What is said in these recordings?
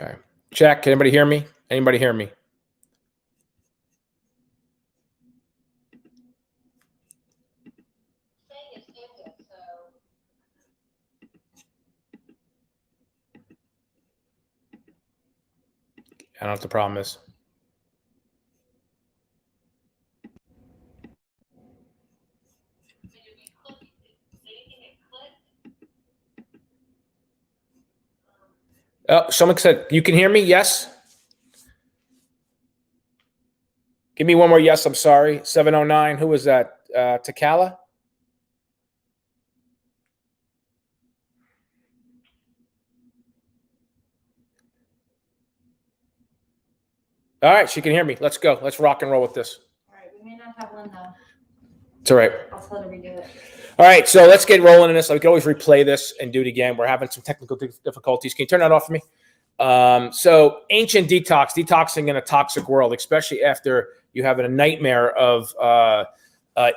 Okay. Check. Can anybody hear me? Anybody hear me? I don't know what the problem is. Oh, someone said, you can hear me? Yes? Give me one more yes, I'm sorry. 709, who was that? Takala? All right, she can hear me. Let's go. Let's rock and roll with this. All right, we may not have one though. It's all right. I'll tell her to redo it. All right, so let's get rolling in this. We can always replay this and do it again. We're having some technical difficulties. Can you turn that off for me? So ancient detoxing in a toxic world, especially after you have a nightmare of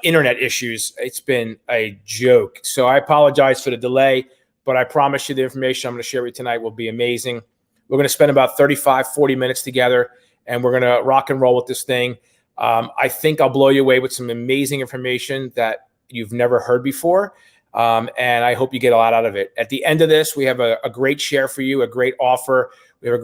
internet issues. It's been a joke. So I apologize for the delay, but I promise you the information I'm going to share with you tonight will be amazing. We're going to spend about 35, 40 minutes together, and we're going to rock and roll with this thing. I think I'll blow you away with some amazing information that you've never heard before. And I hope you get a lot out of it. At the end of this, we have a great share for you, a great offer. We have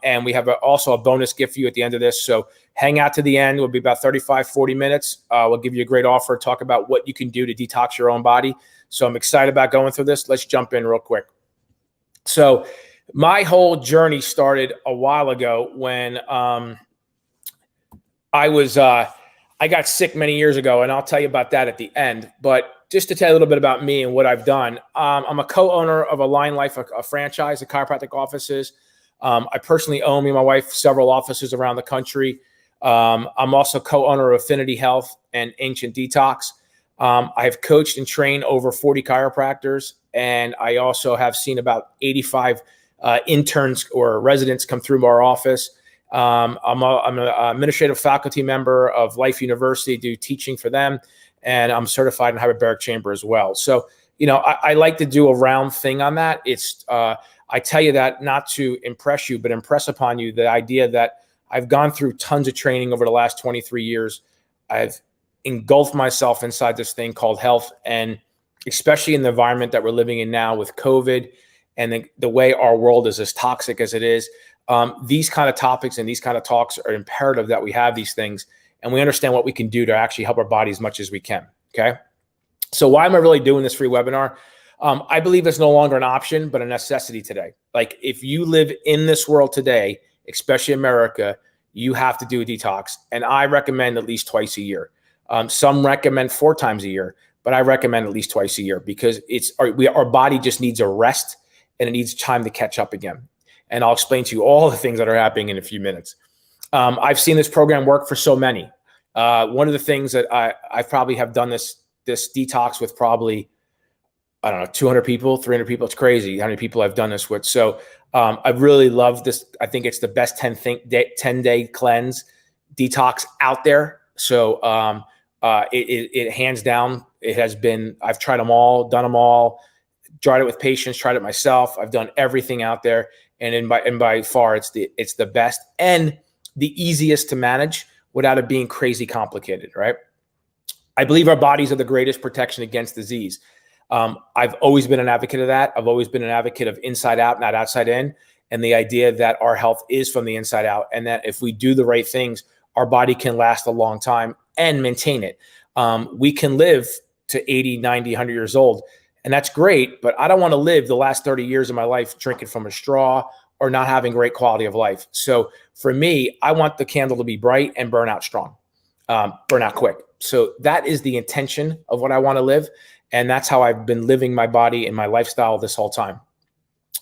and we have also a bonus gift for you at the end of this. So hang out to the end. It'll be about 35, 40 minutes. We'll give you a great offer, talk about what you can do to detox your own body. So I'm excited about going through this. Let's jump in real quick. So my whole journey started a while ago when I got sick many years ago, and I'll tell you about that at the end. But just to tell you a little bit about me and what I've done, I'm a co-owner of Align Life, a franchise of chiropractic offices. I personally own, me and my wife, several offices around the country. I'm also co-owner of Affinity Health and Ancient Detox. I have coached and trained over 40 chiropractors, and I also have seen about 85 interns or residents come through our office. I'm an administrative faculty member of Life University, do teaching for them, and I'm certified in hyperbaric chamber as well. So, you know, I like to do a round thing on that. It's I tell you that not to impress you, but impress upon you the idea that I've gone through tons of training over the last 23 years. I've engulfed myself inside this thing called health, and especially in the environment that we're living in now with COVID and the way our world is as toxic as it is. These kind of topics and these kind of talks are imperative that we have these things and we understand what we can do to actually help our body as much as we can. Okay. So why am I really doing this free webinar? I believe it's no longer an option, but a necessity today. Like if you live in this world today, especially America, you have to do a detox. And I recommend at least twice a year. Some recommend 4 times a year, but I recommend at least twice a year because our body just needs a rest and it needs time to catch up again. And I'll explain to you all the things that are happening in a few minutes. I've seen this program work for so many. One of the things that I probably have done this detox with probably, I don't know, 200 people, 300 people. It's crazy how many people I've done this with. So I really love this. I think it's the best 10-day cleanse detox out there. So it hands down, it has been, I've tried them all, done them all, tried it with patients, tried it myself. I've done everything out there. And by far, it's the best and the easiest to manage without it being crazy complicated, right? I believe our bodies are the greatest protection against disease. I've always been an advocate of that. I've always been an advocate of inside out, not outside in, and the idea that our health is from the inside out, and that if we do the right things, our body can last a long time and maintain it. We can live to 80, 90, 100 years old. And that's great, but I don't want to live the last 30 years of my life drinking from a straw or not having great quality of life. So for me, I want the candle to be bright and burn out strong, burn out quick. So that is the intention of what I want to live. And that's how I've been living my body and my lifestyle this whole time.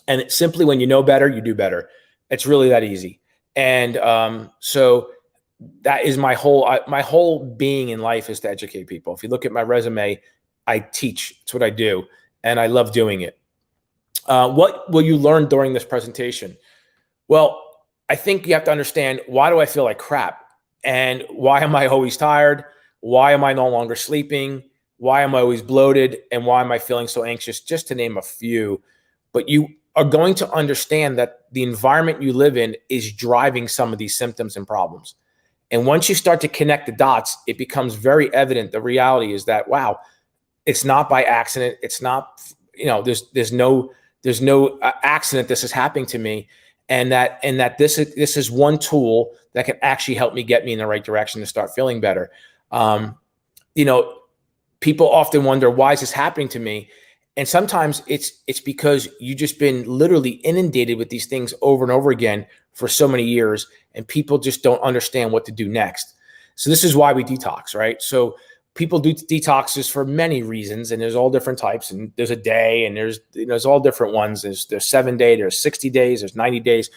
And it's simply when you know better, you do better. It's really that easy. And so that is my whole being in life is to educate people. If you look at my resume, I teach. It's what I do. And I love doing it. What will you learn during this presentation? Well, I think you have to understand, why do I feel like crap? And why am I always tired? Why am I no longer sleeping? Why am I always bloated? And why am I feeling so anxious? Just to name a few. But are going to understand that the environment you live in is driving some of these symptoms and problems. And once you start to connect the dots, it becomes very evident. The reality is that, wow, it's not by accident. It's not, there's no accident this is happening to me. And that this is one tool that can actually help me get me in the right direction to start feeling better. People often wonder, why is this happening to me? And sometimes it's because you just been literally inundated with these things over and over again for so many years, and people just don't understand what to do next. So this is why we detox, right? So people do detoxes for many reasons, and there's all different types, and there's a day, and there's all different ones. There's 7 days, there's 60 days, there's 90 days.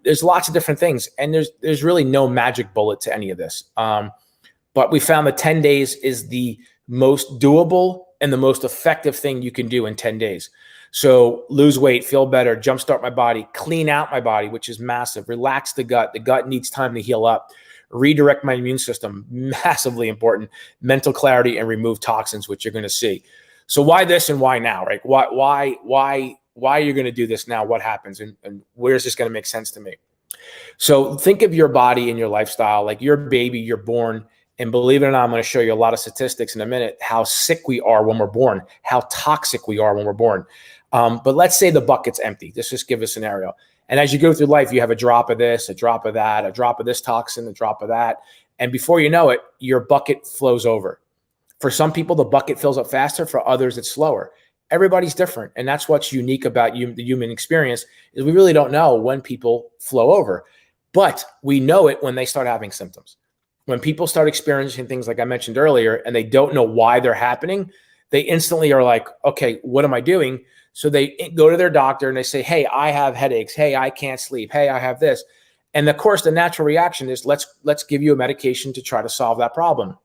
There's lots of different things, and there's really no magic bullet to any of this. But we found that 10 days is the most doable and the most effective thing you can do in 10 days. So lose weight, feel better, jumpstart my body, clean out my body, which is massive, relax the gut. The gut needs time to heal up, redirect my immune system, massively important, mental clarity, and remove toxins, which you're going to see. So why this and why now, right? Why are you going to do this now? What happens? And where is this going to make sense to me? So think of your body and your lifestyle like you're a baby, you're born. And believe it or not, I'm going to show you a lot of statistics in a minute, how sick we are when we're born, how toxic we are when we're born. But let's say the bucket's empty. Let's just give a scenario. And as you go through life, you have a drop of this, a drop of that, a drop of this toxin, a drop of that. And before you know it, your bucket flows over. For some people, the bucket fills up faster. For others, it's slower. Everybody's different. And that's what's unique about the human experience is we really don't know when people flow over. But we know it when they start having symptoms. When people start experiencing things like I mentioned earlier, and they don't know why they're happening, they instantly are like, okay, what am I doing? So they go to their doctor and they say, hey, I have headaches. Hey, I can't sleep. Hey, I have this. And of course, the natural reaction is let's give you a medication to try to solve that problem.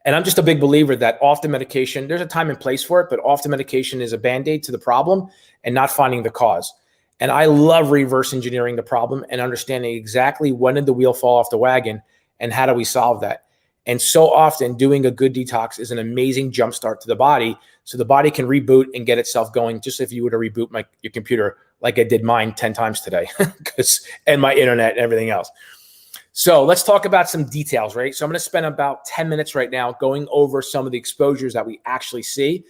And I'm just a big believer that often medication, there's a time and place for it, but often medication is a Band-Aid to the problem and not finding the cause. And I love reverse engineering the problem and understanding exactly when did the wheel fall off the wagon and how do we solve that? And so often doing a good detox is an amazing jumpstart to the body. So the body can reboot and get itself going, just if you were to reboot your computer like I did mine 10 times today and my internet and everything else. So let's talk about some details, right? So I'm going to spend about 10 minutes right now going over some of the exposures that we actually see.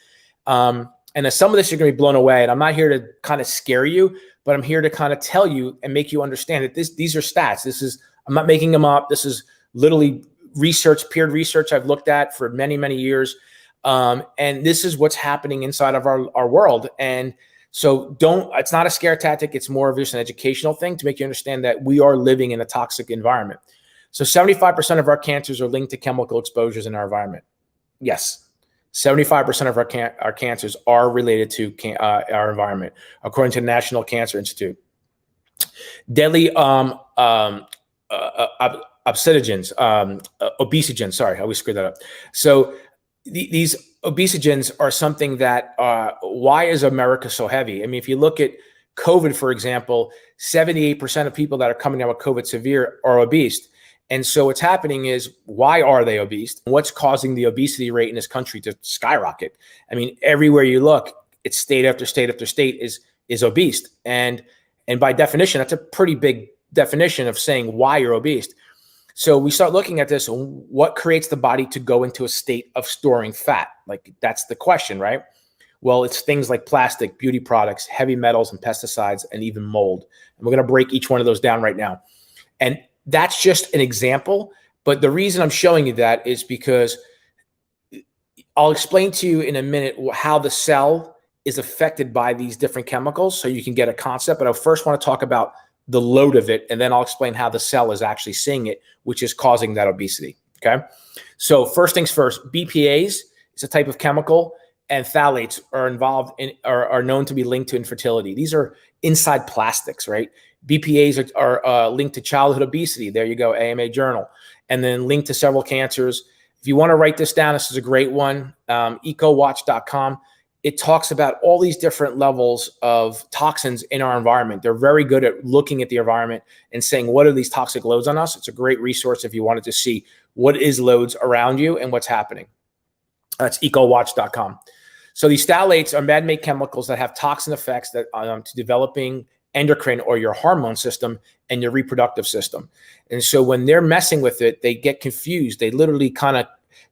And some of this you're going to be blown away. And I'm not here to kind of scare you, but I'm here to kind of tell you and make you understand that these are stats. I'm not making them up. This is literally research, peer research I've looked at for many, many years. And this is what's happening inside of our world. And so it's not a scare tactic. It's more of just an educational thing to make you understand that we are living in a toxic environment. So 75% of our cancers are linked to chemical exposures in our environment. Yes, 75% of our cancers are related to our environment, according to the National Cancer Institute. Deadly obesogens. Sorry, I always screw that up. So these obesogens are something that, why is America so heavy? I mean, if you look at COVID, for example, 78% of people that are coming down with COVID severe are obese. And so what's happening is, why are they obese? What's causing the obesity rate in this country to skyrocket? I mean, everywhere you look, it's state after state after state is obese. And by definition, that's a pretty big definition of saying why you're obese. So we start looking at this, what creates the body to go into a state of storing fat? Like, that's the question, right? Well, it's things like plastic, beauty products, heavy metals and pesticides, and even mold. And we're going to break each one of those down right now. And that's just an example. But the reason I'm showing you that is because I'll explain to you in a minute how the cell is affected by these different chemicals so you can get a concept. But I first want to talk about the load of it, and then I'll explain how the cell is actually seeing it, which is causing that obesity. Okay. So first things first, BPAs is a type of chemical, and phthalates are known to be linked to infertility. These are inside plastics, right? BPAs are linked to childhood obesity. There you go, AMA Journal. And then linked to several cancers. If you want to write this down, this is a great one, ecowatch.com. It talks about all these different levels of toxins in our environment. They're very good at looking at the environment and saying, what are these toxic loads on us? It's a great resource if you wanted to see what is loads around you and what's happening. That's ecowatch.com. So these phthalates are man-made chemicals that have toxin effects that to developing endocrine or your hormone system and your reproductive system. And so when they're messing with it, they get confused. They literally kind of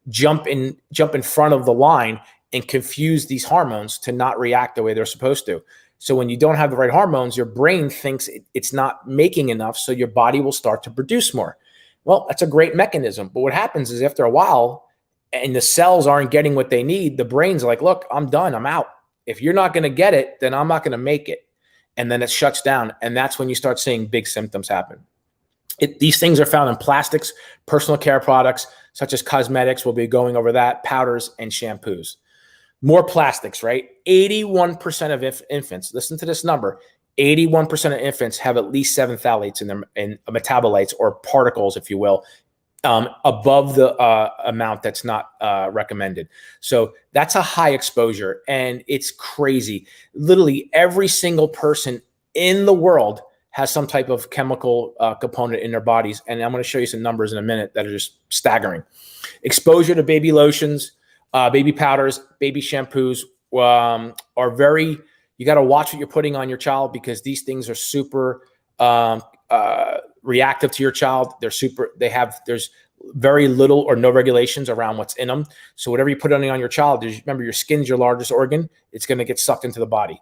jump in front of the line and confuse these hormones to not react the way they're supposed to. So when you don't have the right hormones, your brain thinks it's not making enough, so your body will start to produce more. Well, that's a great mechanism. But what happens is after a while, and the cells aren't getting what they need, the brain's like, look, I'm done, I'm out. If you're not going to get it, then I'm not going to make it. And then it shuts down. And that's when you start seeing big symptoms happen. These things are found in plastics, personal care products, such as cosmetics. We'll be going over that, powders, and shampoos. More plastics, right? 81% of infants, listen to this number, 81% of infants have at least 7 phthalates in their metabolites, or particles, if you will, above the amount that's not recommended. So that's a high exposure, and it's crazy. Literally every single person in the world has some type of chemical component in their bodies. And I'm going to show you some numbers in a minute that are just staggering. Exposure to baby lotions, baby powders, baby shampoos are very, you got to watch what you're putting on your child, because these things are super reactive to your child. There's very little or no regulations around what's in them. So whatever you put on your child, remember, your skin's your largest organ. It's going to get sucked into the body.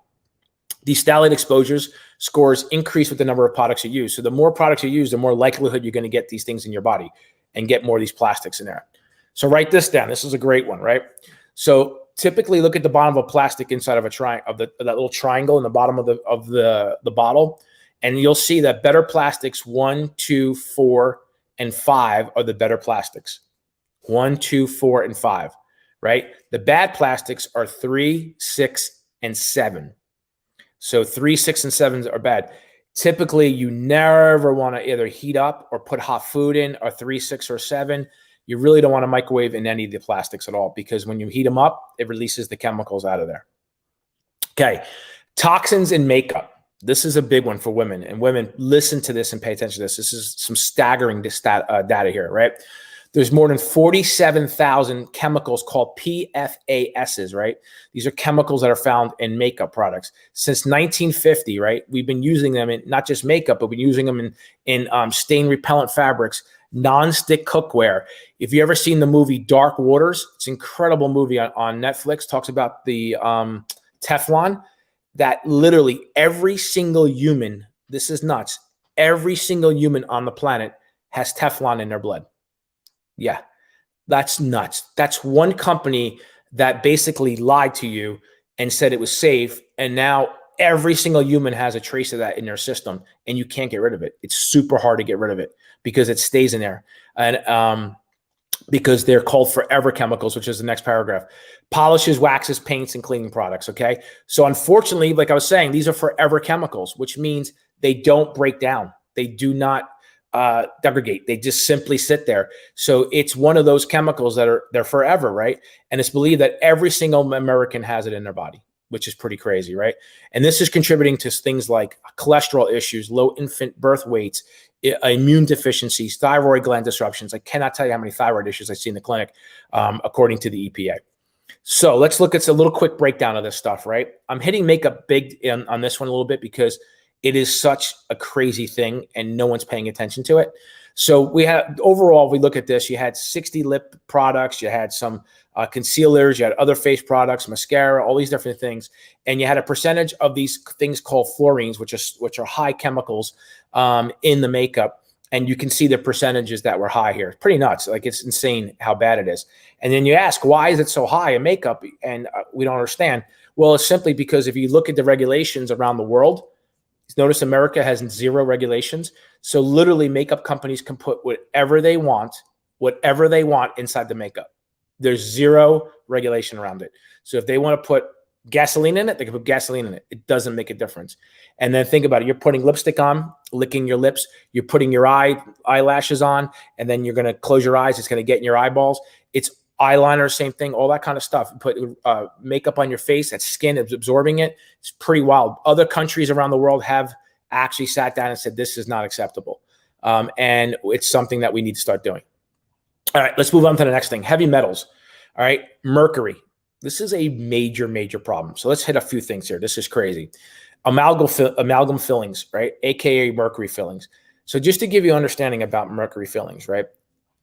These phthalate exposures scores increase with the number of products you use. So the more products you use, the more likelihood you're going to get these things in your body and get more of these plastics in there. So write this down. This is a great one, right? So typically look at the bottom of a plastic inside of that little triangle in the bottom of the bottle. And you'll see that better plastics 1, 2, 4, and 5 are the better plastics. 1, 2, 4, and 5, right? The bad plastics are 3, 6, and 7. So 3, 6, and 7 are bad. Typically, you never want to either heat up or put hot food in, or 3, 6, or 7. You really don't want to microwave in any of the plastics at all, because when you heat them up, it releases the chemicals out of there. Okay, toxins in makeup. This is a big one for women, and women, listen to this and pay attention to this. This is some staggering data here, right? There's more than 47,000 chemicals called PFASs, right? These are chemicals that are found in makeup products. Since 1950, right? We've been using them in not just makeup, but we've been using them in stain repellent fabrics, non-stick cookware. If you ever seen the movie Dark Waters, it's an incredible movie on Netflix, talks about the Teflon, that literally every single human, this is nuts, every single human on the planet has Teflon in their blood. Yeah, that's nuts. That's one company that basically lied to you and said it was safe, and now every single human has a trace of that in their system, and you can't get rid of it. It's super hard to get rid of it because it stays in there. And because they're called forever chemicals, which is the next paragraph. Polishes, waxes, paints, and cleaning products, okay? So unfortunately, like I was saying, these are forever chemicals, which means they don't break down. They do not degrade. They just simply sit there. So it's one of those chemicals that they're forever, right? And it's believed that every single American has it in their body, which is pretty crazy, right? And this is contributing to things like cholesterol issues, low infant birth weights, immune deficiencies, thyroid gland disruptions. I cannot tell you how many thyroid issues I see in the clinic, according to the EPA. So let's look at a little quick breakdown of this stuff, right? I'm hitting makeup big on this one a little bit because it is such a crazy thing and no one's paying attention to it. So we had, overall, we look at this, you had 60 lip products, you had some concealers, you had other face products, mascara, all these different things. And you had a percentage of these things called fluorines, which are high chemicals in the makeup. And you can see the percentages that were high here. It's pretty nuts. Like, it's insane how bad it is. And then you ask, why is it so high in makeup? And we don't understand. Well, it's simply because if you look at the regulations around the world, notice America has 0 regulations. So literally makeup companies can put whatever they want inside the makeup. There's 0 regulation around it. So if they want to put gasoline in it, they can put gasoline in it. It doesn't make a difference. And then think about it. You're putting lipstick on, licking your lips. You're putting your eyelashes on, and then you're going to close your eyes. It's going to get in your eyeballs. It's eyeliner, same thing, all that kind of stuff. Put makeup on your face, that skin is absorbing it. It's pretty wild. Other countries around the world have actually sat down and said, this is not acceptable. And it's something that we need to start doing. All right, let's move on to the next thing. Heavy metals. All right, mercury. This is a major, major problem. So let's hit a few things here. This is crazy. Amalgam fillings, right? AKA mercury fillings. So just to give you understanding about mercury fillings, right?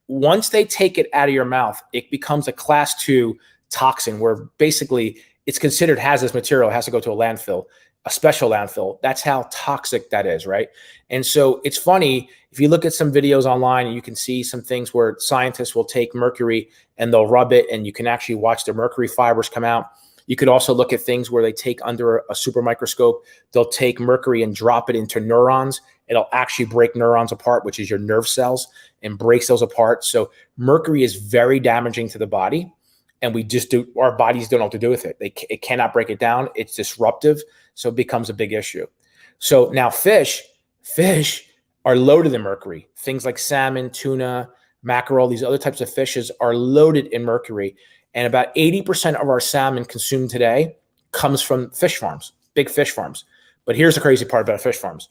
Once they take it out of your mouth, it becomes a class 2 toxin where basically it's considered hazardous material. It has to go to a landfill, a special landfill. That's how toxic that is, right? And so it's funny, if you look at some videos online, you can see some things where scientists will take mercury and they'll rub it, and you can actually watch the mercury fibers come out. You could also look at things where they take under a super microscope, they'll take mercury and drop it into neurons. It'll actually break neurons apart, which is your nerve cells, and breaks those apart. So mercury is very damaging to the body, and our bodies don't know what to do with it. It cannot break it down. It's disruptive, so it becomes a big issue. So now fish are loaded in mercury. Things like salmon, tuna, mackerel, these other types of fishes are loaded in mercury. And about 80% of our salmon consumed today comes from fish farms, big fish farms. But here's the crazy part about fish farms.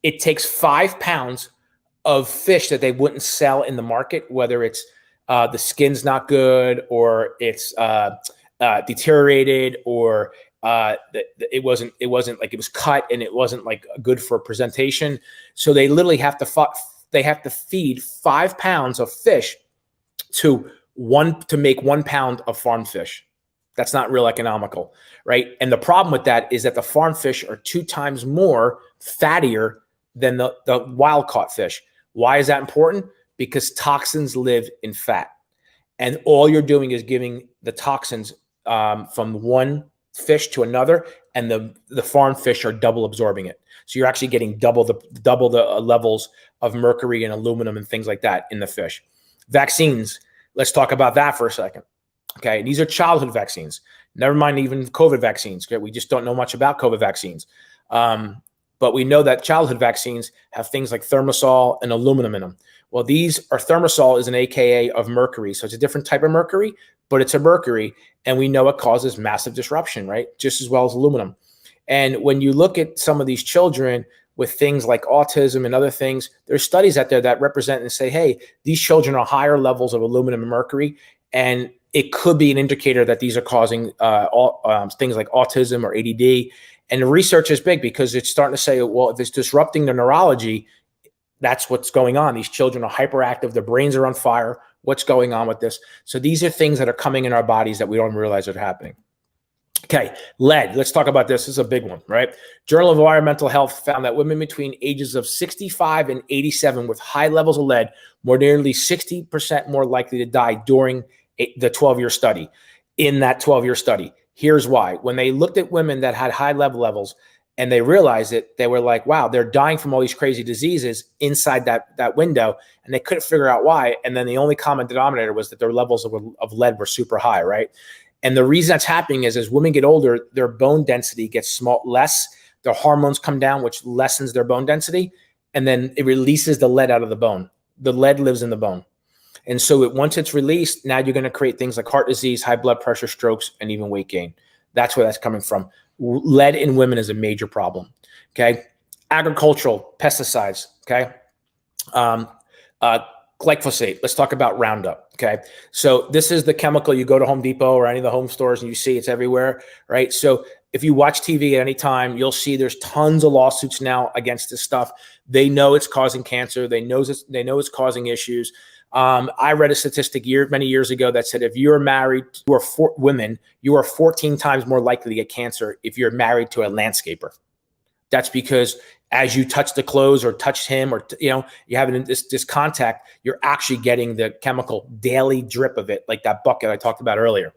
It takes 5 pounds of fish that they wouldn't sell in the market, whether it's the skin's not good, or it's deteriorated, or it wasn't like it was cut and it wasn't like good for presentation. So they literally have to feed 5 pounds of fish to make 1 pound of farm fish. That's not real economical, right? And the problem with that is that the farm fish are 2 times more fattier than the wild caught fish. Why is that important? Because toxins live in fat, and all you're doing is giving the toxins from one fish to another, and the farm fish are double absorbing it. So you're actually getting double the levels of mercury and aluminum and things like that in the fish. Vaccines. Let's talk about that for a second. Okay, these are childhood vaccines. Never mind even COVID vaccines. Okay, we just don't know much about COVID vaccines. But we know that childhood vaccines have things like thimerosal and aluminum in them. Well, thimerosal is an AKA of mercury. So it's a different type of mercury, but it's a mercury. And we know it causes massive disruption, right? Just as well as aluminum. And when you look at some of these children with things like autism and other things, there's studies out there that represent and say, hey, these children are higher levels of aluminum and mercury. And it could be an indicator that these are causing things like autism or ADD. And the research is big because it's starting to say, well, if it's disrupting the neurology, that's what's going on. These children are hyperactive. Their brains are on fire. What's going on with this? So these are things that are coming in our bodies that we don't realize are happening. Okay, lead. Let's talk about this. This is a big one, right? Journal of Environmental Health found that women between ages of 65 and 87 with high levels of lead were nearly 60% more likely to die during the 12-year study. In that 12-year study, here's why. When they looked at women that had high lead levels and they realized it, they were like, wow, they're dying from all these crazy diseases inside that window, and they couldn't figure out why. And then the only common denominator was that their levels of lead were super high, right? And the reason that's happening is as women get older, their bone density gets less, their hormones come down, which lessens their bone density, and then it releases the lead out of the bone. The lead lives in the bone. And so once it's released, now you're going to create things like heart disease, high blood pressure, strokes, and even weight gain. That's where that's coming from. Lead in women is a major problem. Okay. Agricultural pesticides. Okay. Glyphosate. Let's talk about Roundup. Okay. So this is the chemical you go to Home Depot or any of the home stores and you see it's everywhere, right? So if you watch TV at any time, you'll see there's tons of lawsuits now against this stuff. They know it's causing cancer. They know it's causing issues. I read a statistic many years ago that said if you're married to women, you are 14 times more likely to get cancer if you're married to a landscaper. That's because as you touch the clothes or touch him or, you're having this contact, you're actually getting the chemical daily drip of it, like that bucket I talked about earlier,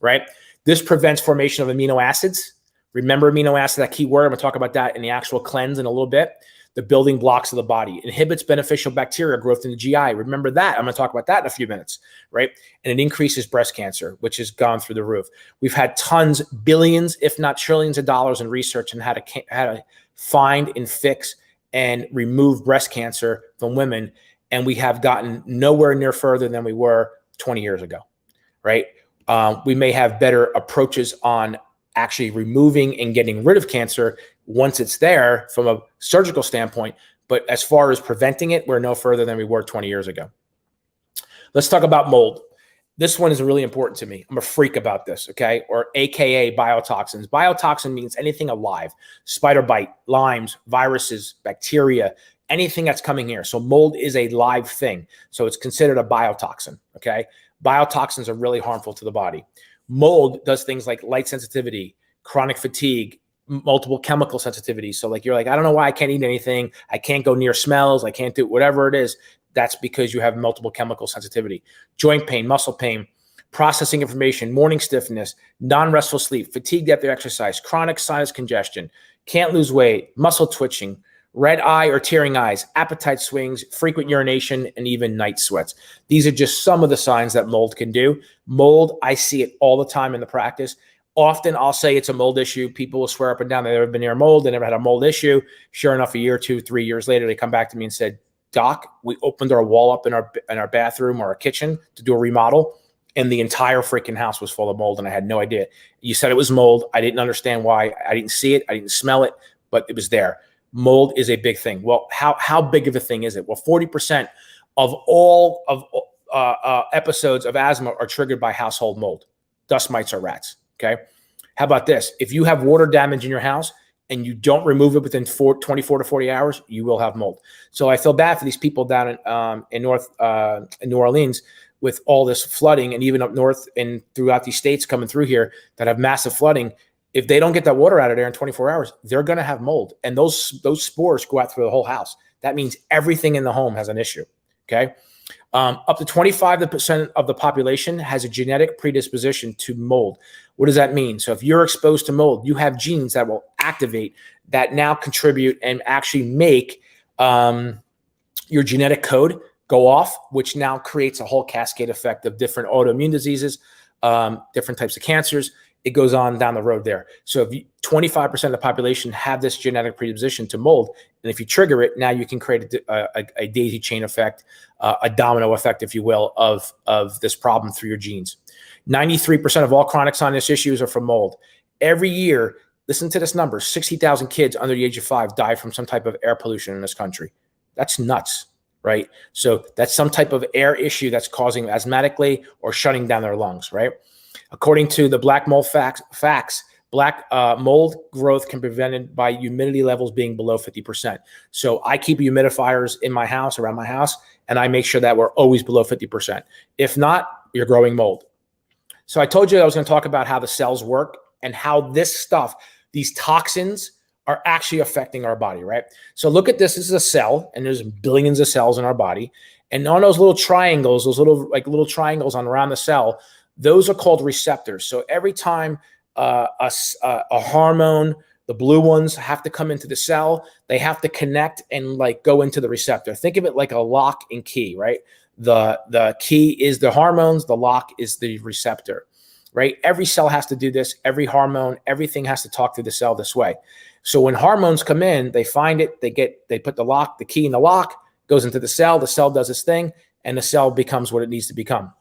right? This prevents formation of amino acids. Remember amino acids, that key word. I'm going to talk about that in the actual cleanse in a little bit. The building blocks of the body. Inhibits beneficial bacteria growth in the GI. Remember that. I'm going to talk about that in a few minutes, right? And it increases breast cancer, which has gone through the roof. We've had tons, billions, if not trillions of dollars in research on how to find and fix and remove breast cancer from women. And we have gotten nowhere near further than we were 20 years ago, right? We may have better approaches on actually removing and getting rid of cancer once it's there from a surgical standpoint. But as far as preventing it, we're no further than we were 20 years ago. Let's talk about mold. This one is really important to me. I'm a freak about this, okay? Or AKA biotoxins. Biotoxin means anything alive, spider bite, limes, viruses, bacteria, anything that's coming here. So mold is a live thing. So it's considered a biotoxin, okay? Biotoxins are really harmful to the body. Mold does things like light sensitivity, chronic fatigue, multiple chemical sensitivity. So like, you're like, I don't know why I can't eat anything. I can't go near smells. I can't do whatever it is. That's because you have multiple chemical sensitivity, joint pain, muscle pain, processing information, morning stiffness, non-restful sleep, fatigue after exercise, chronic sinus congestion, can't lose weight, muscle twitching, red eye or tearing eyes, appetite swings, frequent urination, and even night sweats. These are just some of the signs that mold can do. Mold, I see it all the time in the practice. Often I'll say it's a mold issue. People will swear up and down they've never been near mold. They never had a mold issue. Sure enough, a year, 2, 3 years later, they come back to me and said, Doc, we opened our wall up in our bathroom or our kitchen to do a remodel, and the entire freaking house was full of mold, and I had no idea. You said it was mold. I didn't understand why. I didn't see it. I didn't smell it, but it was there. Mold is a big thing. Well, how big of a thing is it? Well, 40% of all of episodes of asthma are triggered by household mold, dust mites or rats. Okay. How about this? If you have water damage in your house and you don't remove it within 24 to 40 hours, you will have mold. So I feel bad for these people down in New Orleans with all this flooding, and even up north and throughout these states coming through here that have massive flooding. If they don't get that water out of there in 24 hours, they're going to have mold, and those spores go out through the whole house. That means everything in the home has an issue. Okay. Up to 25% of the population has a genetic predisposition to mold. What does that mean? So if you're exposed to mold, you have genes that will activate, that now contribute and actually make your genetic code go off, which now creates a whole cascade effect of different autoimmune diseases, different types of cancers. It goes on down the road there. So if 25% of the population have this genetic predisposition to mold, and if you trigger it, now you can create a daisy chain effect, a domino effect, if you will, of this problem through your genes. 93% of all chronic sinus issues are from mold. Every year, listen to this number, 60,000 kids under the age of 5 die from some type of air pollution in this country. That's nuts, right? So that's some type of air issue that's causing asthmatically or shutting down their lungs, right? According to the black mold facts, black mold growth can be prevented by humidity levels being below 50%. So I keep humidifiers in my house, around my house, and I make sure that we're always below 50%. If not, you're growing mold. So I told you I was going to talk about how the cells work and how this stuff, these toxins, are actually affecting our body, right? So look at this. This is a cell, and there's billions of cells in our body. And on those little triangles, those little triangles on around the cell, those are called receptors. So every time a hormone, the blue ones have to come into the cell, they have to connect and like go into the receptor. Think of it like a lock and key, right? The key is the hormones, the lock is the receptor, right? Every cell has to do this. Every hormone, everything has to talk to the cell this way. So when hormones come in, they find it, they put the key in the lock, goes into the cell does its thing, and the cell becomes what it needs to become.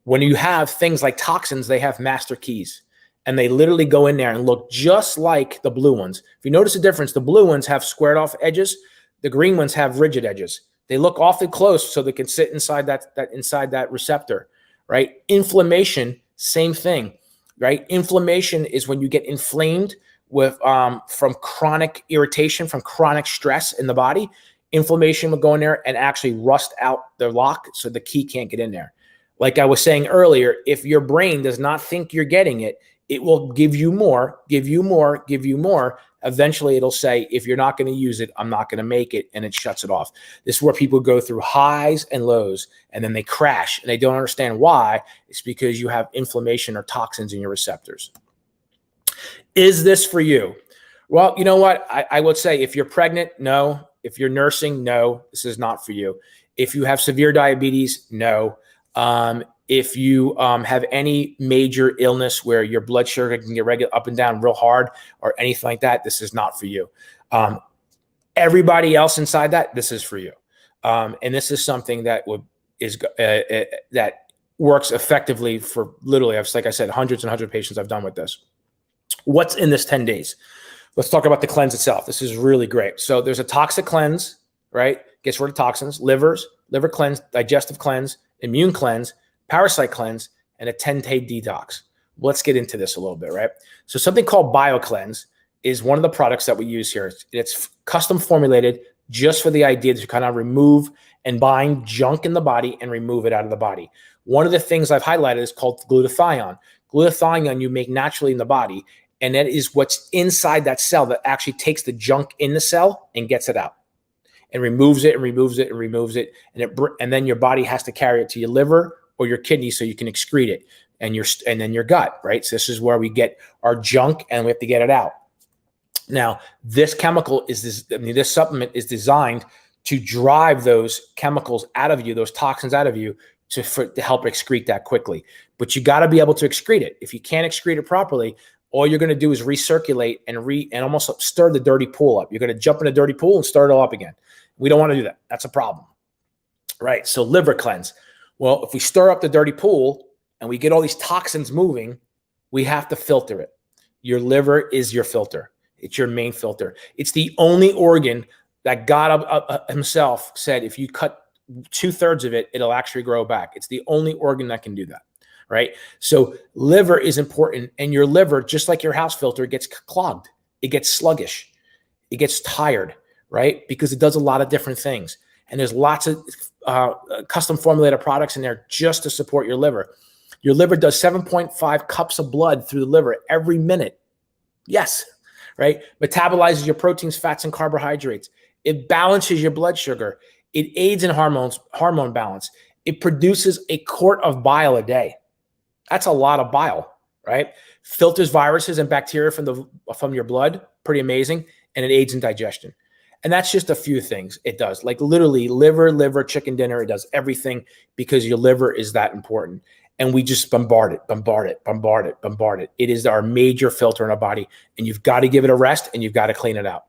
When you have things like toxins, they have master keys, and they literally go in there and look just like the blue ones. If you notice the difference, the blue ones have squared off edges. The green ones have rigid edges. They look awfully close so they can sit inside that receptor, right? Inflammation, same thing, right? Inflammation is when you get inflamed with from chronic irritation, from chronic stress in the body. Inflammation will go in there and actually rust out the lock so the key can't get in there. Like I was saying earlier, if your brain does not think you're getting it, it will give you more, give you more, give you more. Eventually, it'll say, if you're not going to use it, I'm not going to make it, and it shuts it off. This is where people go through highs and lows, and then they crash, and they don't understand why. It's because you have inflammation or toxins in your receptors. Is this for you? Well, you know what? I would say if you're pregnant, no. If you're nursing, no, this is not for you. If you have severe diabetes, no. If you have any major illness where your blood sugar can get up and down real hard or anything like that, this is not for you. Everybody else inside that, this is for you. And this is something that that works effectively for literally, like I said, hundreds and hundreds of patients I've done with this. What's in this 10 days? Let's talk about the cleanse itself. This is really great. So there's a toxic cleanse, right? Gets rid of toxins, liver cleanse, digestive cleanse, immune cleanse, parasite cleanse, and a 10-day detox. Let's get into this a little bit, right? So something called BioCleanse is one of the products that we use here. It's custom formulated just for the idea to kind of remove and bind junk in the body and remove it out of the body. One of the things I've highlighted is called glutathione. Glutathione you make naturally in the body, and that is what's inside that cell that actually takes the junk in the cell and gets it out and removes it and removes it and removes it. And then your body has to carry it to your liver or your kidney so you can excrete it and then your gut, right? So this is where we get our junk and we have to get it out. Now, this supplement is designed to drive those chemicals out of you, those toxins out of you to help excrete that quickly. But you got to be able to excrete it. If you can't excrete it properly, all you're going to do is recirculate and almost stir the dirty pool up. You're going to jump in a dirty pool and stir it all up again. We don't want to do that. That's a problem, right? So liver cleanse. Well, if we stir up the dirty pool and we get all these toxins moving, we have to filter it. Your liver is your filter. It's your main filter. It's the only organ that God himself said, if you cut 2/3 of it, it'll actually grow back. It's the only organ that can do that, right? So liver is important, and your liver, just like your house filter, gets clogged. It gets sluggish. It gets tired, right? Because it does a lot of different things. And there's lots of custom formulated products in there just to support your liver. Your liver does 7.5 cups of blood through the liver every minute. Yes, right? Metabolizes your proteins, fats, and carbohydrates. It balances your blood sugar. It aids in hormone balance. It produces a quart of bile a day. That's a lot of bile, right? Filters viruses and bacteria from your blood. Pretty amazing. And it aids in digestion. And that's just a few things it does. Like literally liver, chicken dinner. It does everything because your liver is that important. And we just bombard it. It is our major filter in our body. And you've got to give it a rest and you've got to clean it out.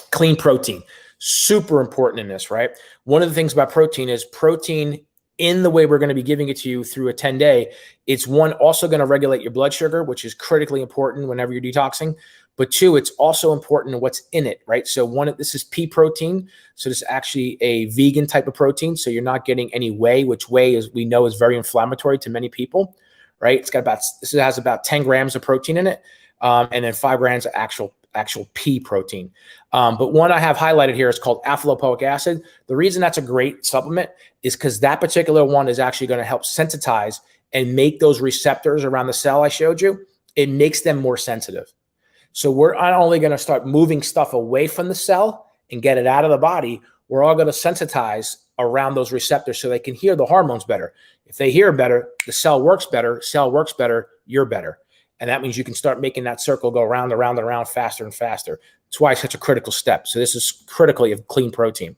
Clean protein. Super important in this, right? One of the things about protein is protein in the way we're going to be giving it to you through a 10-day, it's one, also going to regulate your blood sugar, which is critically important whenever you're detoxing. But two, it's also important what's in it, right? So this is pea protein. So this is actually a vegan type of protein. So you're not getting any whey, which whey we know is very inflammatory to many people, right? This has about 10 grams of protein in it. And then 5 grams of actual pea protein. But one I have highlighted here is called alpha-lipoic acid. The reason that's a great supplement is because that particular one is actually going to help sensitize and make those receptors around the cell I showed you. It makes them more sensitive. So we're not only going to start moving stuff away from the cell and get it out of the body, we're all going to sensitize around those receptors so they can hear the hormones better. If they hear better, the cell works better, you're better. And that means you can start making that circle go round and round and round faster and faster. That's why it's such a critical step. So this is critically of clean protein.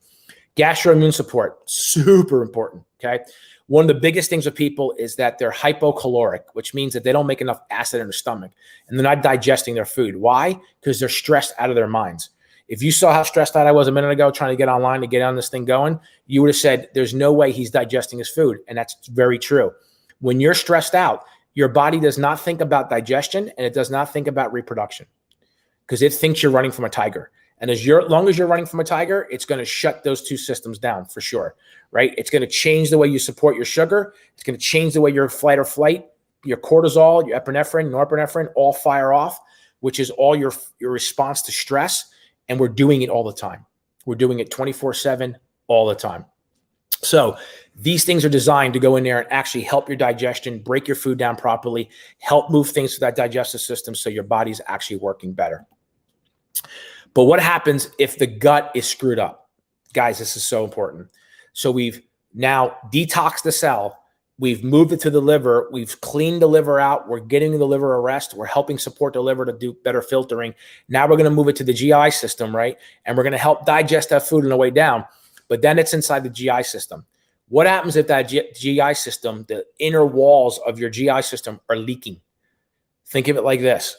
Gastroimmune support, super important, okay? One of the biggest things with people is that they're hypocaloric, which means that they don't make enough acid in their stomach and they're not digesting their food. Why? Because they're stressed out of their minds. If you saw how stressed out I was a minute ago trying to get online to get on this thing going, you would have said, there's no way he's digesting his food. And that's very true. When you're stressed out, your body does not think about digestion and it does not think about reproduction because it thinks you're running from a tiger. And long as you're running from a tiger, it's going to shut those two systems down for sure, right? It's going to change the way you support your sugar. It's going to change the way your fight or flight, your cortisol, your epinephrine, norepinephrine all fire off, which is all your response to stress. And we're doing it all the time. We're doing it 24/7 all the time. So these things are designed to go in there and actually help your digestion, break your food down properly, help move things through that digestive system so your body's actually working better. But what happens if the gut is screwed up? Guys, this is so important. So we've now detoxed the cell. We've moved it to the liver. We've cleaned the liver out. We're getting the liver a rest. We're helping support the liver to do better filtering. Now we're going to move it to the GI system, right? And we're going to help digest that food on the way down. But then it's inside the GI system. What happens if that GI system, the inner walls of your GI system are leaking? Think of it like this.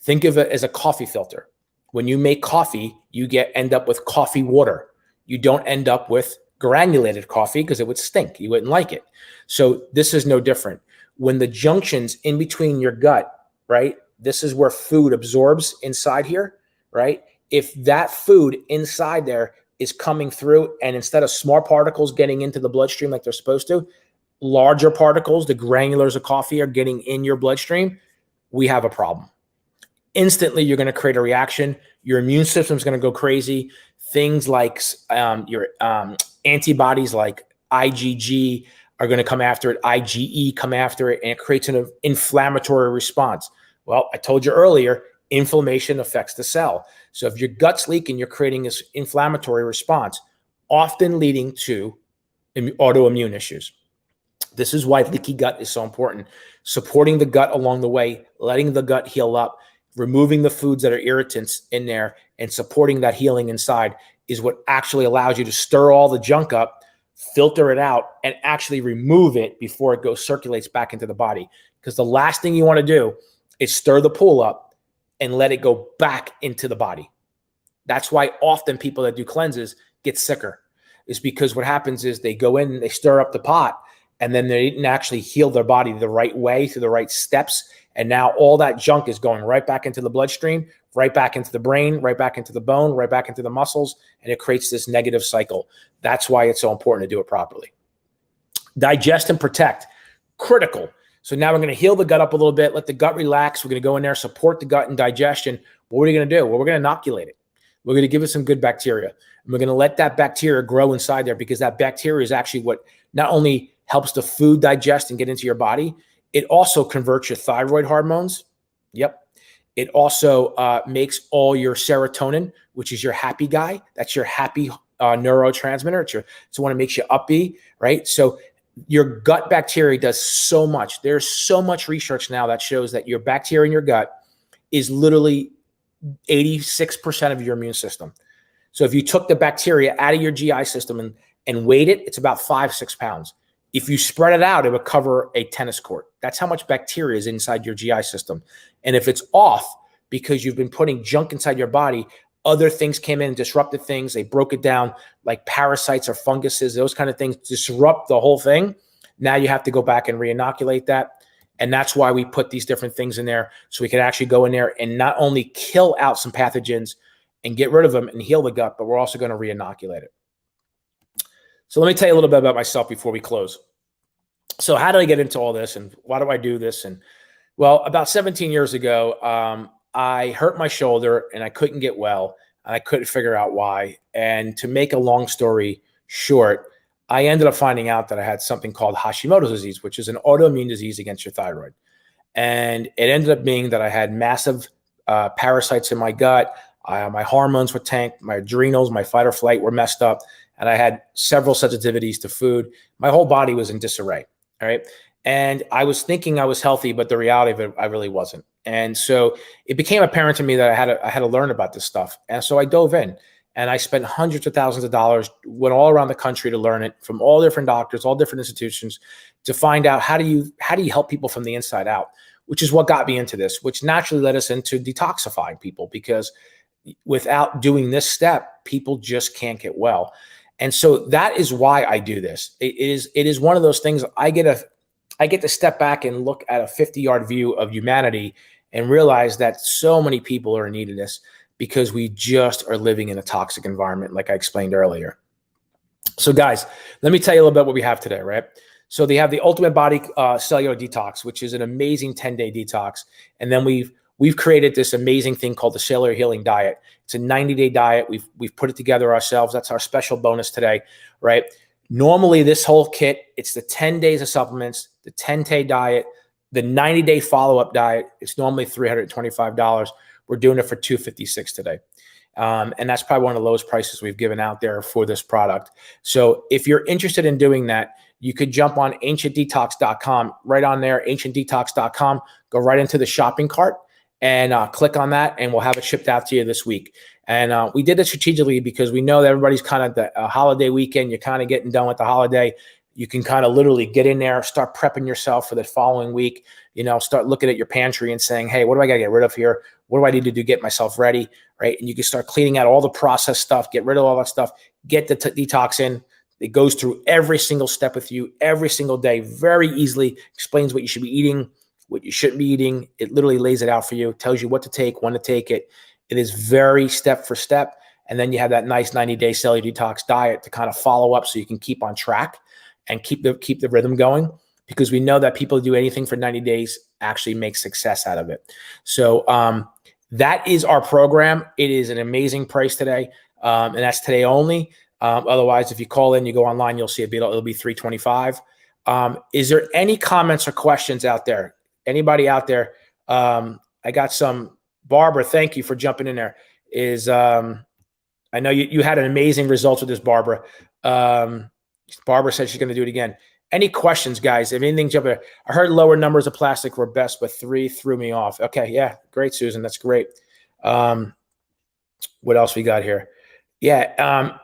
Think of it as a coffee filter. When you make coffee, you end up with coffee water. You don't end up with granulated coffee because it would stink. You wouldn't like it. So this is no different. When the junctions in between your gut, right? This is where food absorbs inside here, right? If that food inside there is coming through and instead of small particles getting into the bloodstream like they're supposed to, larger particles, the granulars of coffee are getting in your bloodstream, we have a problem. Instantly, you're going to create a reaction. Your immune system is going to go crazy. Things like your antibodies like IgG are going to come after it. IgE come after it, and it creates an inflammatory response. Well, I told you earlier, inflammation affects the cell. So if your gut's leaking, you're creating this inflammatory response, often leading to autoimmune issues. This is why leaky gut is so important. Supporting the gut along the way, letting the gut heal up, removing the foods that are irritants in there, and supporting that healing inside is what actually allows you to stir all the junk up, filter it out, and actually remove it before it circulates back into the body. Because the last thing you want to do is stir the pool up and let it go back into the body. That's why often people that do cleanses get sicker, is because what happens is they go in and they stir up the pot, and then they didn't actually heal their body the right way through the right steps. And now all that junk is going right back into the bloodstream, right back into the brain, right back into the bone, right back into the muscles, and it creates this negative cycle. That's why it's so important to do it properly. Digest and protect, critical. So now we're going to heal the gut up a little bit, let the gut relax. We're going to go in there, support the gut and digestion. What are we going to do? Well, we're going to inoculate it. We're going to give it some good bacteria. And we're going to let that bacteria grow inside there, because that bacteria is actually what not only helps the food digest and get into your body, it also converts your thyroid hormones. Yep. It also makes all your serotonin, which is your happy guy. That's your happy neurotransmitter. It's the one that makes you upbeat, right? So your gut bacteria does so much. There's so much research now that shows that your bacteria in your gut is literally 86% of your immune system. So if you took the bacteria out of your GI system and weighed it, it's about 5-6 pounds. If you spread it out, it would cover a tennis court. That's how much bacteria is inside your GI system. And if it's off because you've been putting junk inside your body, other things came in and disrupted things. They broke it down, like parasites or funguses, those kind of things disrupt the whole thing. Now you have to go back and re-inoculate that. And that's why we put these different things in there, so we can actually go in there and not only kill out some pathogens and get rid of them and heal the gut, but we're also going to re-inoculate it. So let me tell you a little bit about myself before we close. So how did I get into all this, and why do I do this? And well, about 17 years ago, I hurt my shoulder and I couldn't get well, and I couldn't figure out why. And to make a long story short, I ended up finding out that I had something called Hashimoto's disease, which is an autoimmune disease against your thyroid. And it ended up being that I had massive parasites in my gut. My hormones were tanked, my adrenals, my fight or flight were messed up, and I had several sensitivities to food. My whole body was in disarray. All right. And I was thinking I was healthy, but the reality of it, I really wasn't. And so it became apparent to me that I had to learn about this stuff. And so I dove in, and I spent hundreds of thousands of dollars, went all around the country to learn it from all different doctors, all different institutions, to find out how do you help people from the inside out, which is what got me into this, which naturally led us into detoxifying people, because without doing this step, people just can't get well. And so that is why I do this. It is one of those things. I get to step back and look at a 50-yard view of humanity and realize that so many people are in need of this, because we just are living in a toxic environment, like I explained earlier. So guys, let me tell you a little bit what we have today, right? So they have the Ultimate Body Cellular Detox, which is an amazing 10-day detox. And then we've created this amazing thing called the Cellular Healing Diet. It's a 90-day diet. We've put it together ourselves. That's our special bonus today, right? Normally, this whole kit, it's the 10 days of supplements, the 10-day diet, the 90-day follow-up diet. It's normally $325. We're doing it for $256 today. And that's probably one of the lowest prices we've given out there for this product. So if you're interested in doing that, you could jump on ancientdetox.com, right on there, ancientdetox.com, go right into the shopping cart and click on that, and we'll have it shipped out to you this week. And we did it strategically because we know that everybody's kind of the holiday weekend. You're kind of getting done with the holiday. You can kind of literally get in there, start prepping yourself for the following week, start looking at your pantry and saying, hey, what do I got to get rid of here? What do I need to do to get myself ready, right? And you can start cleaning out all the processed stuff, get rid of all that stuff, get the detox in. It goes through every single step with you every single day, very easily, explains what you should be eating, what you shouldn't be eating. It literally lays it out for you, tells you what to take, when to take it. It is very step for step. And then you have that nice 90-day cellular detox diet to kind of follow up so you can keep on track. and keep the rhythm going, because we know that people do anything for 90 days actually make success out of it. So that is our program. It is an amazing price today, and that's today only. Otherwise, if you call in, you go online, you'll see it'll be $325. Is there any comments or questions out there? Anybody out there? I got some. Barbara, thank you for jumping in there. I know you had an amazing result with this, Barbara. Barbara said she's going to do it again. Any questions, guys? If anything, jump in. I heard lower numbers of plastic were best, but 3 threw me off. Okay, yeah, great, Susan. That's great. What else we got here? Yeah.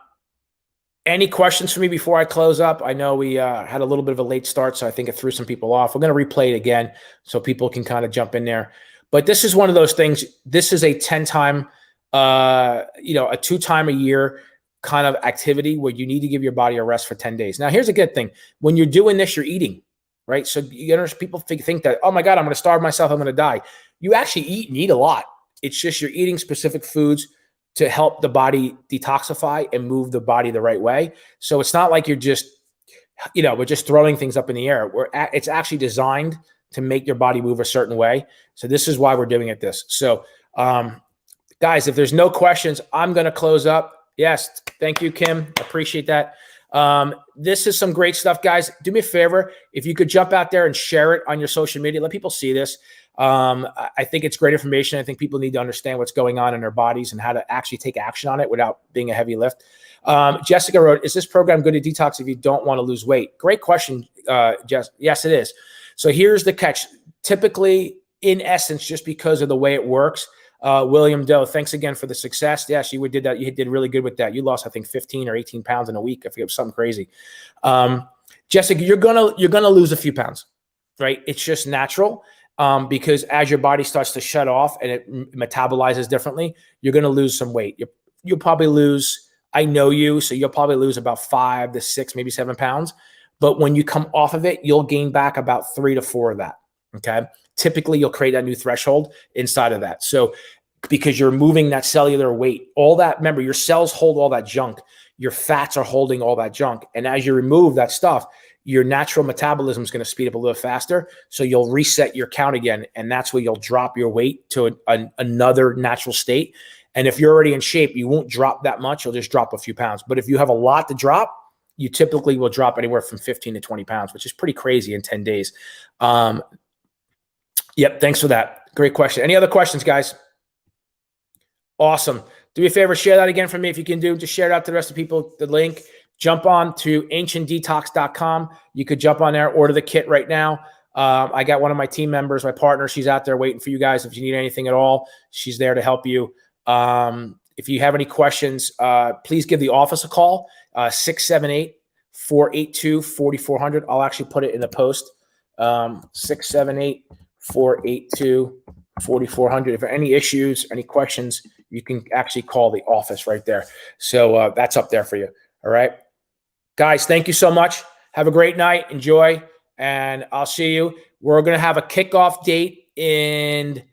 Any questions for me before I close up? I know we had a little bit of a late start, so I think it threw some people off. We're going to replay it again so people can kind of jump in there. But this is one of those things. This is a 10-time, a 2-time a year kind of activity where you need to give your body a rest for 10 days. Now, here's a good thing. When you're doing this, you're eating, right? So people think that, oh my God, I'm going to starve myself, I'm going to die. You actually eat and eat a lot. It's just you're eating specific foods to help the body detoxify and move the body the right way. So it's not like you're just, we're just throwing things up in the air. It's actually designed to make your body move a certain way. So this is why we're doing it this. So guys, if there's no questions, I'm going to close up. Yes. Thank you, Kim. Appreciate that. This is some great stuff, guys. Do me a favor. If you could jump out there and share it on your social media, let people see this. I think it's great information. I think people need to understand what's going on in their bodies and how to actually take action on it without being a heavy lift. Jessica wrote, is this program good to detox if you don't want to lose weight? Great question, Jess. Yes, it is. So here's the catch. Typically, in essence, just because of the way it works, William Doe, thanks again for the success. Yes, you did that. You did really good with that. You lost, I think, 15 or 18 pounds in a week. I forget, something crazy. Jessica, you're gonna lose a few pounds, right? It's just natural. Because as your body starts to shut off and it metabolizes differently, you're going to lose some weight. You'll probably lose, I know you, so you'll probably lose about 5 to 6, maybe 7 pounds. But when you come off of it, you'll gain back about 3 to 4 of that. Okay. Typically, you'll create that new threshold inside of that. So because you're moving that cellular weight, all that, remember, your cells hold all that junk. Your fats are holding all that junk. And as you remove that stuff, your natural metabolism is going to speed up a little faster. So you'll reset your count again. And that's where you'll drop your weight to another natural state. And if you're already in shape, you won't drop that much. You'll just drop a few pounds. But if you have a lot to drop, you typically will drop anywhere from 15 to 20 pounds, which is pretty crazy in 10 days. Yep. Thanks for that. Great question. Any other questions, guys? Awesome. Do me a favor, share that again for me if you can do. Just share it out to the rest of the people, the link. Jump on to ancientdetox.com. You could jump on there, order the kit right now. I got one of my team members, my partner. She's out there waiting for you guys. If you need anything at all, she's there to help you. If you have any questions, please give the office a call, 678-482-4400. I'll actually put it in the post, 678-482-4400. If there are any issues, any questions, you can actually call the office right there. So that's up there for you. All right, guys, thank you so much. Have a great night. Enjoy. And I'll see you. We're going to have a kickoff date in,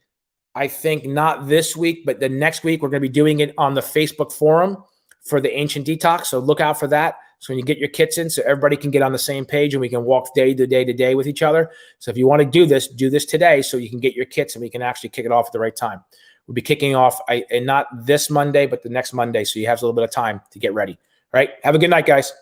I think, not this week, but the next week. We're going to be doing it on the Facebook forum for the Ancient Detox. So look out for that. So when you get your kits in, so everybody can get on the same page and we can walk day to day to day with each other. So if you want to do this today so you can get your kits and we can actually kick it off at the right time. We'll be kicking off, and not this Monday, but the next Monday. So you have a little bit of time to get ready. All right. Have a good night, guys.